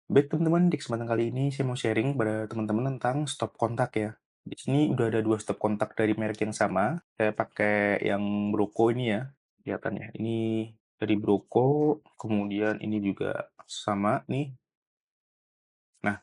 Baik teman-teman, di kesempatan kali ini saya mau sharing pada teman-teman tentang stop kontak ya. Di sini udah ada 2 stop kontak dari merek yang sama. Saya pakai yang Broco ini ya, kelihatannya. Ini dari Broco, kemudian ini juga sama nih. Nah,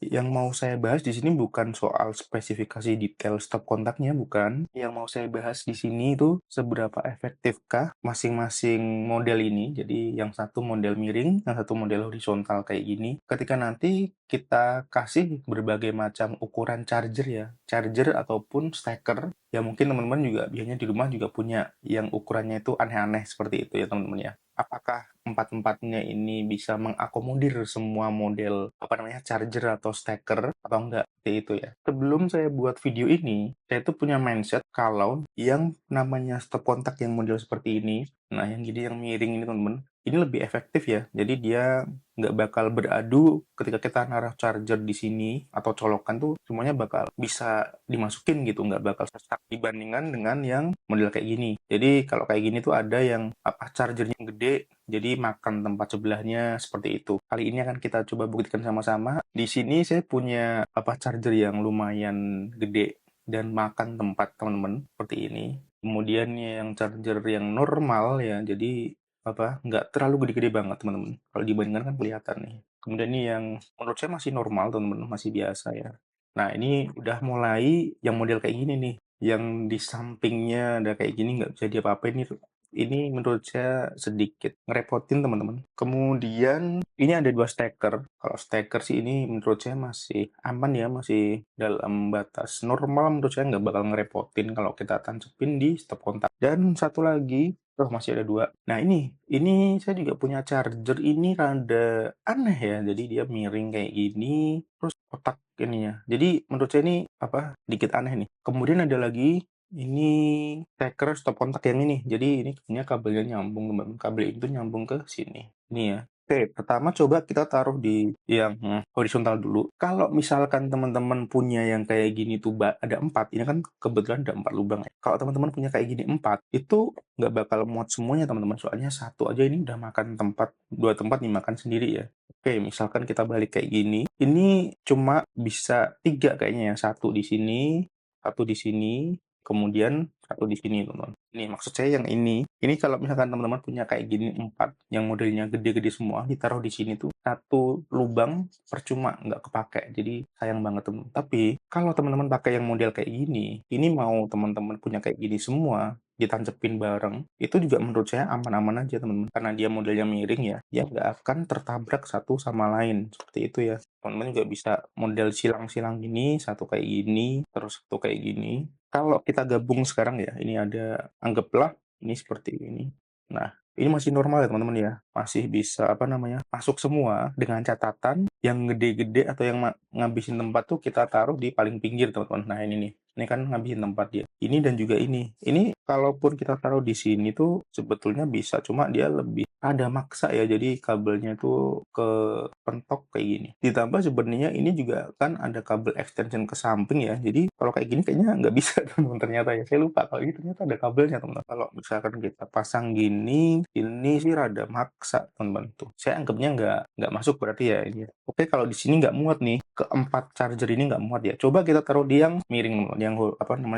yang mau saya bahas di sini bukan soal spesifikasi detail stop kontaknya, bukan. Yang mau saya bahas di sini itu seberapa efektifkah masing-masing model ini. Jadi yang satu model miring, yang satu model horizontal kayak gini. Ketika nanti kita kasih berbagai macam ukuran charger ya, charger ataupun steker. Ya mungkin teman-teman juga biasanya di rumah juga punya yang ukurannya itu aneh-aneh seperti itu ya teman-teman ya. Apakah empat-empatnya ini bisa mengakomodir semua model charger atau steker atau enggak seperti itu ya. Sebelum saya buat video ini, saya tuh punya mindset kalau yang namanya stop kontak yang model seperti ini, nah yang gini yang miring ini teman-teman, ini lebih efektif ya. Jadi dia nggak bakal beradu ketika kita naruh charger di sini atau colokan tuh semuanya bakal bisa dimasukin gitu, nggak bakal stuck dibandingkan dengan yang model kayak gini. Jadi kalau kayak gini tuh ada yang chargernya gede, jadi makan tempat sebelahnya seperti itu. Kali ini akan kita coba buktikan sama-sama. Di sini saya punya charger yang lumayan gede dan makan tempat teman-teman seperti ini. Kemudian yang charger yang normal ya, jadi nggak terlalu gede-gede banget teman-teman. Kalau dibandingkan kan kelihatan nih. Kemudian ini yang menurut saya masih normal teman-teman, masih biasa ya. Nah ini udah mulai yang model kayak gini nih, yang di sampingnya ada kayak gini nggak bisa diapa-apain ini menurut saya sedikit ngerepotin teman-teman. Kemudian ini ada 2 steker. Kalau steker sih ini menurut saya masih aman ya, masih dalam batas normal menurut saya nggak bakal ngerepotin kalau kita tancapin di stop kontak. Dan satu lagi, oh masih ada 2. Nah ini saya juga punya charger ini rada aneh ya. Jadi dia miring kayak gini, terus kotak ininya. Jadi menurut saya ini dikit aneh nih. Kemudian ada lagi ini steker stop kontak yang ini. Jadi ini kabelnya nyambung teman-teman. Kabel itu nyambung ke sini. Ini ya. Oke, pertama coba kita taruh di yang horizontal dulu. Kalau misalkan teman-teman punya yang kayak gini tuh ada 4, ini kan kebetulan ada 4 lubang ya. Kalau teman-teman punya kayak gini 4, itu nggak bakal muat semuanya teman-teman. Soalnya satu aja ini udah makan tempat, 2 tempat dimakan sendiri ya. Oke, misalkan kita balik kayak gini, ini cuma bisa 3 kayaknya ya. Satu di sini, satu di sini, kemudian satu di sini teman-teman. Ini maksud saya yang ini. Ini kalau misalkan teman-teman punya kayak gini 4, yang modelnya gede-gede semua, ditaruh di sini tuh satu lubang percuma nggak kepake. Jadi sayang banget teman. Tapi kalau teman-teman pakai yang model kayak gini, ini mau teman-teman punya kayak gini semua, ditancepin bareng, itu juga menurut saya aman-aman aja teman-teman. Karena dia modelnya miring ya, dia nggak akan tertabrak satu sama lain. Seperti itu ya. Teman-teman juga bisa model silang-silang gini, satu kayak gini, terus satu kayak gini. Kalau kita gabung sekarang ya, ini ada, anggaplah ini seperti ini. Nah, ini masih normal ya teman-teman ya. Masih bisa masuk semua dengan catatan yang gede-gede atau yang ngabisin tempat tuh kita taruh di paling pinggir teman-teman. Nah, ini nih. Ini kan ngabisin tempat dia. Ini dan juga ini. Ini kalaupun kita taruh di sini tuh sebetulnya bisa, cuma dia lebih ada maksa ya. Jadi kabelnya tuh ke pentok kayak gini. Ditambah sebenarnya ini juga kan ada kabel extension ke samping ya. Jadi kalau kayak gini kayaknya nggak bisa teman-teman ternyata ya. Saya lupa kalau ini ternyata ada kabelnya teman-teman. Kalau misalkan kita pasang gini, ini sih rada maksa teman-teman tuh. Saya anggapnya nggak masuk berarti ya ini. Oke kalau di sini nggak muat nih, keempat charger ini nggak muat ya. Coba kita taruh di yang miring teman-teman. Yang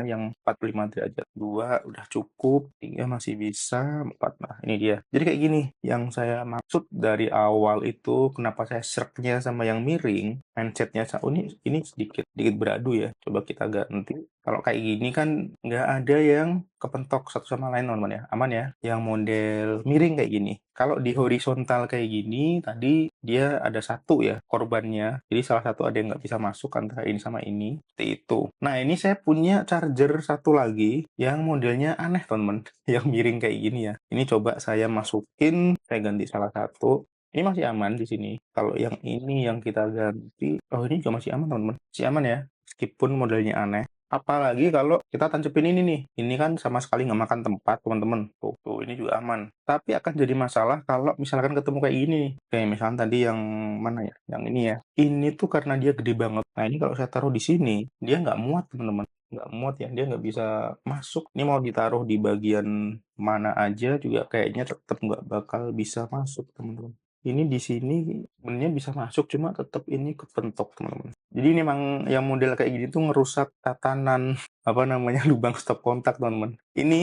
yang 45 derajat. 2 udah cukup, 3 masih bisa, 4 nah ini dia. Jadi kayak gini, yang saya maksud dari awal itu kenapa saya sreknya sama yang miring, mindsetnya oh ini sedikit sedikit beradu ya. Coba kita ganti. Kalau kayak gini kan nggak ada yang kepentok satu sama lain teman-teman ya. Aman ya. Yang model miring kayak gini. Kalau di horizontal kayak gini, tadi dia ada satu ya korbannya. Jadi salah satu ada yang nggak bisa masuk antara ini sama ini. Seperti itu. Nah ini saya punya charger satu lagi yang modelnya aneh teman-teman. Yang miring kayak gini ya. Ini coba saya masukin, saya ganti salah satu. Ini masih aman di sini. Kalau yang ini yang kita ganti, oh ini juga masih aman teman-teman. Masih aman ya, meskipun modelnya aneh. Apalagi kalau kita tancepin ini nih. Ini kan sama sekali nggak makan tempat teman-teman. Tuh, ini juga aman. Tapi akan jadi masalah kalau misalkan ketemu kayak gini nih. Kayak misalkan tadi yang mana ya? Yang ini ya. Ini tuh karena dia gede banget. Nah ini kalau saya taruh di sini, dia nggak muat teman-teman. Nggak muat ya, dia nggak bisa masuk. Ini mau ditaruh di bagian mana aja juga kayaknya tetap nggak bakal bisa masuk teman-teman. ini di sini sebenarnya bisa masuk, cuma tetap ini kepentok, teman-teman. Jadi ini memang yang model kayak gini tuh ngerusak tatanan, apa namanya, lubang stop kontak, teman-teman. Ini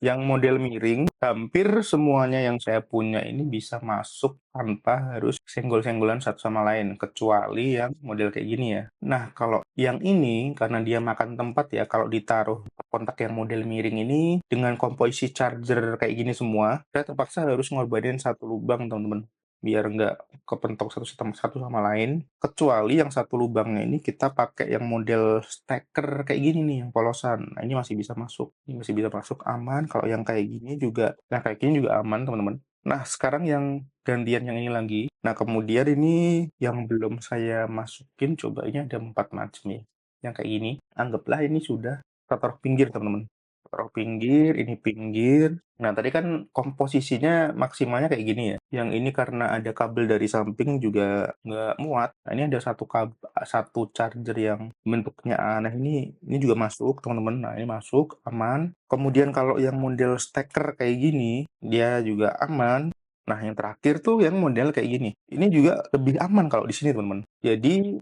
yang model miring, hampir semuanya yang saya punya ini bisa masuk tanpa harus senggol-senggolan satu sama lain, kecuali yang model kayak gini ya. Nah, kalau yang ini, karena dia makan tempat ya, kalau ditaruh kontak yang model miring ini, dengan komposisi charger kayak gini semua, saya terpaksa harus ngorbanin satu lubang, teman-teman, biar nggak kepentok satu sama lain. Kecuali yang satu lubangnya ini kita pakai yang model steker kayak gini nih, yang polosan. Nah, ini masih bisa masuk. Ini masih bisa masuk aman. Kalau yang kayak gini juga, yang kayak gini juga aman, teman-teman. Nah, sekarang yang gantian yang ini lagi. Nah, kemudian ini yang belum saya masukin, coba ini ada 4 macam ya. Yang kayak gini, anggaplah ini sudah taruh pinggir, teman-teman. Taruh pinggir, ini pinggir. Nah, tadi kan komposisinya maksimalnya kayak gini ya. Yang ini karena ada kabel dari samping juga nggak muat. Nah, ini ada satu charger yang bentuknya aneh ini juga masuk, teman-teman. Nah, ini masuk, aman. Kemudian kalau yang model steker kayak gini, dia juga aman. Nah, yang terakhir tuh yang model kayak gini. Ini juga lebih aman kalau di sini, teman-teman. Jadi,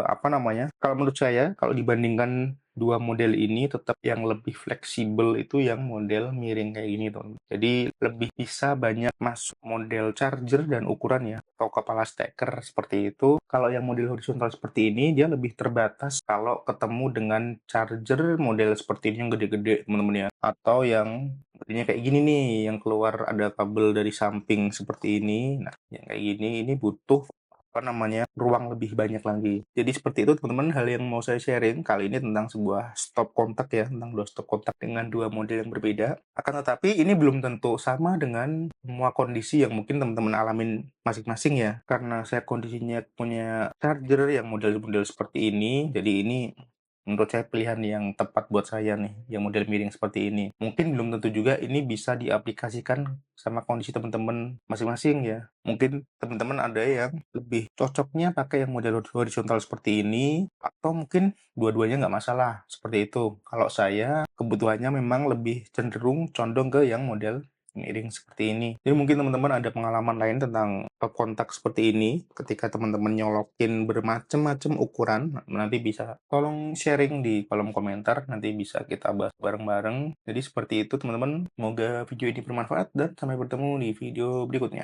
apa namanya, kalau menurut saya, kalau dibandingkan dua model ini, tetap yang lebih fleksibel itu yang model miring kayak gini, teman-teman. Jadi, lebih bisa banyak masuk model charger dan ukuran ya, atau kepala steker seperti itu. Kalau yang model horizontal seperti ini, dia lebih terbatas kalau ketemu dengan charger model seperti ini yang gede-gede, teman-teman ya. Atau yang sepertinya kayak gini nih, yang keluar ada kabel dari samping seperti ini. Nah, yang kayak gini, ini butuh apa namanya, ruang lebih banyak lagi. Jadi seperti itu, teman-teman, hal yang mau saya sharing kali ini tentang sebuah stop kontak ya, tentang dua stop kontak dengan dua model yang berbeda. Akan tetapi ini belum tentu sama dengan semua kondisi yang mungkin teman-teman alamin masing-masing ya. Karena saya kondisinya punya charger yang model-model seperti ini, jadi ini menurut saya pilihan yang tepat buat saya nih, yang model miring seperti ini. Mungkin belum tentu juga ini bisa diaplikasikan sama kondisi teman-teman masing-masing ya. Mungkin teman-teman ada yang lebih cocoknya pakai yang model horizontal seperti ini, atau mungkin dua-duanya nggak masalah, seperti itu. Kalau saya, kebutuhannya memang lebih cenderung condong ke yang model miring seperti ini. Jadi mungkin teman-teman ada pengalaman lain tentang kontak seperti ini, ketika teman-teman nyolokin bermacam-macam ukuran, nanti bisa tolong sharing di kolom komentar, nanti bisa kita bahas bareng-bareng. Jadi seperti itu, teman-teman. Semoga video ini bermanfaat dan sampai bertemu di video berikutnya.